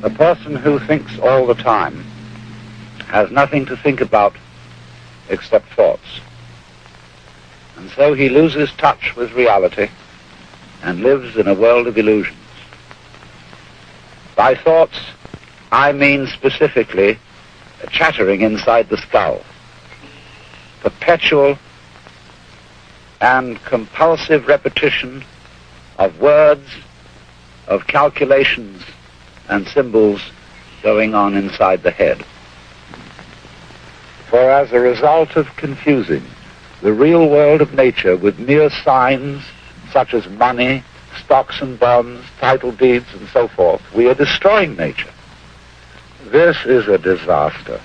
The person who thinks all the time has nothing to think about except thoughts. And so he loses touch with reality and lives in a world of illusions. By thoughts, I mean specifically chattering inside the skull, perpetual and compulsive repetition of words, of calculations, and symbols going on inside the head. For as a result of confusing the real world of nature with mere signs such as money, stocks and bonds, title deeds, and so forth, we are destroying nature. This is a disaster.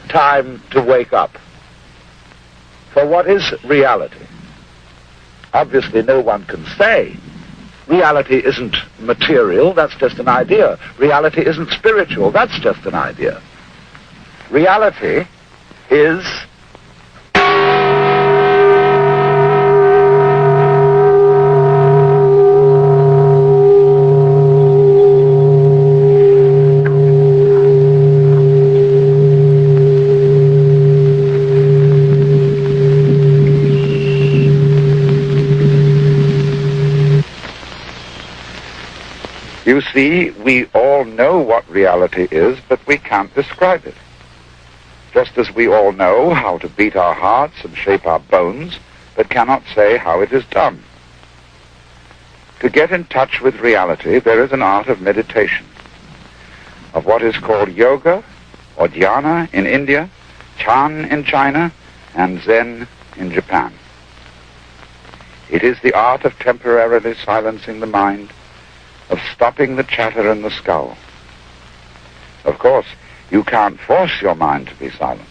Time to wake up. For what is reality? Obviously, no one can say. Reality isn't material, that's just an idea. Reality isn't spiritual, that's just an idea. Reality is You see, we all know what reality is, but we can't describe it. Just as we all know how to beat our hearts and shape our bones, but cannot say how it is done. To get in touch with reality, there is an art of meditation, of what is called yoga or dhyana in India, Chan in China, and Zen in Japan. It is the art of temporarily silencing the mind, of stopping the chatter in the skull. Of course, you can't force your mind to be silent.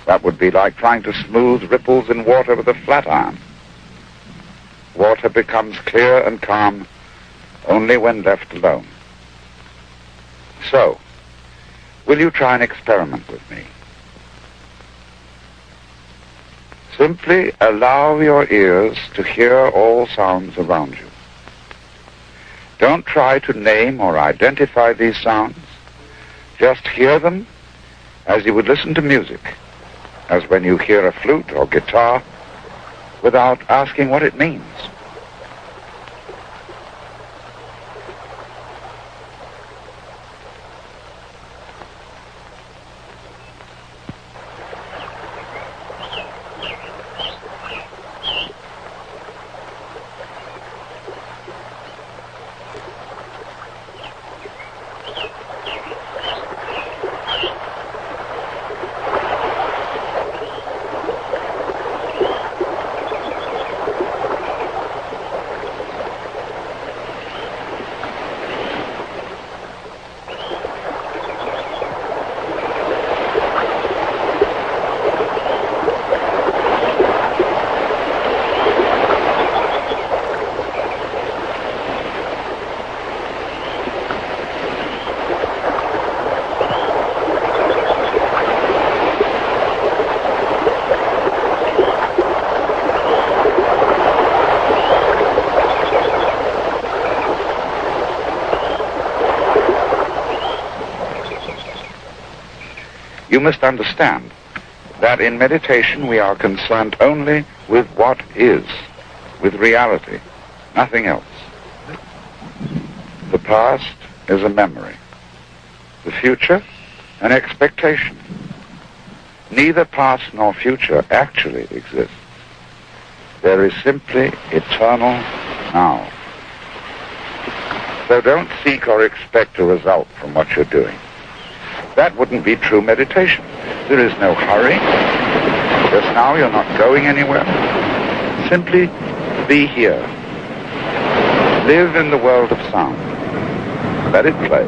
That would be like trying to smooth ripples in water with a flat iron. Water becomes clear and calm only when left alone. So, will you try an experiment with me? Simply allow your ears to hear all sounds around you. Don't try to name or identify these sounds. Just hear them as you would listen to music, as when you hear a flute or guitar, without asking what it means. You must understand that in meditation we are concerned only with what is, with reality, nothing else. The past is a memory. The future, an expectation. Neither past nor future actually exists. There is simply eternal now. So don't seek or expect a result from what you're doing. That wouldn't be true meditation. There is no hurry. Just now you're not going anywhere. Simply Be here. Live in the world of sound. Let it play.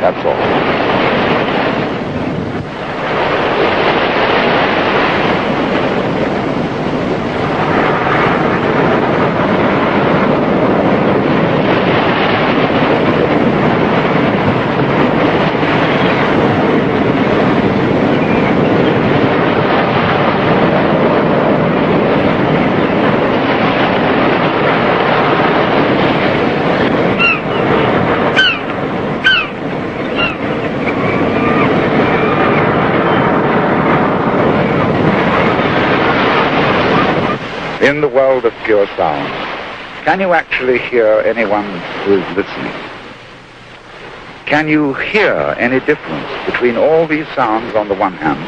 That's all. In the world of pure sound, can you actually hear anyone who is listening? Can you hear any difference between all these sounds on the one hand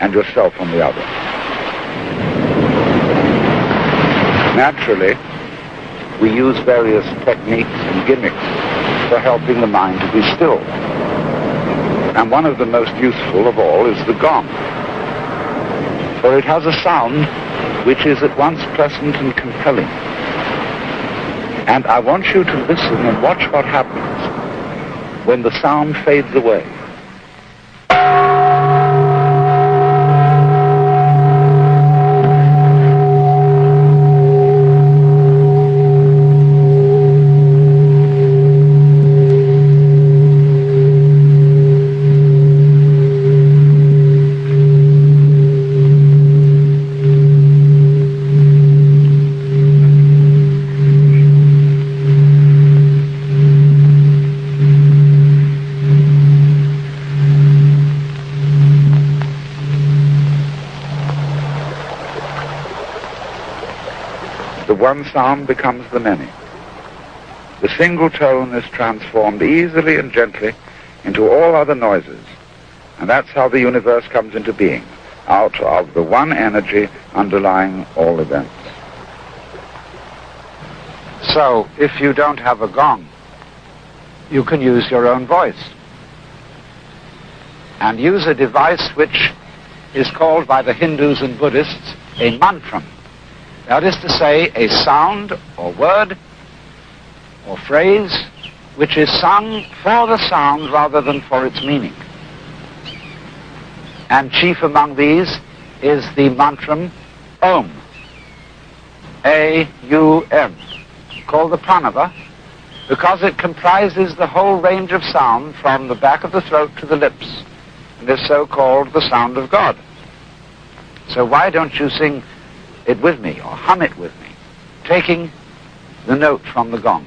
and yourself on the other? Naturally, we use various techniques and gimmicks for helping the mind to be still. And one of the most useful of all is the gong. For it has a sound which is at once pleasant and compelling. And I want you to listen and watch what happens when the sound fades away. The one sound becomes the many. The single tone is transformed easily and gently into all other noises. And that's how the universe comes into being, out of the one energy underlying all events. So, if you don't have a gong, you can use your own voice. And use a device which is called by the Hindus and Buddhists a mantram. That is to say, a sound or word or phrase which is sung for the sound rather than for its meaning. And chief among these is the mantram Om, A-U-M, called the Pranava, because it comprises the whole range of sound from the back of the throat to the lips, and is so called the sound of God. So why don't you sing it with me, or hum it with me, taking the note from the gong?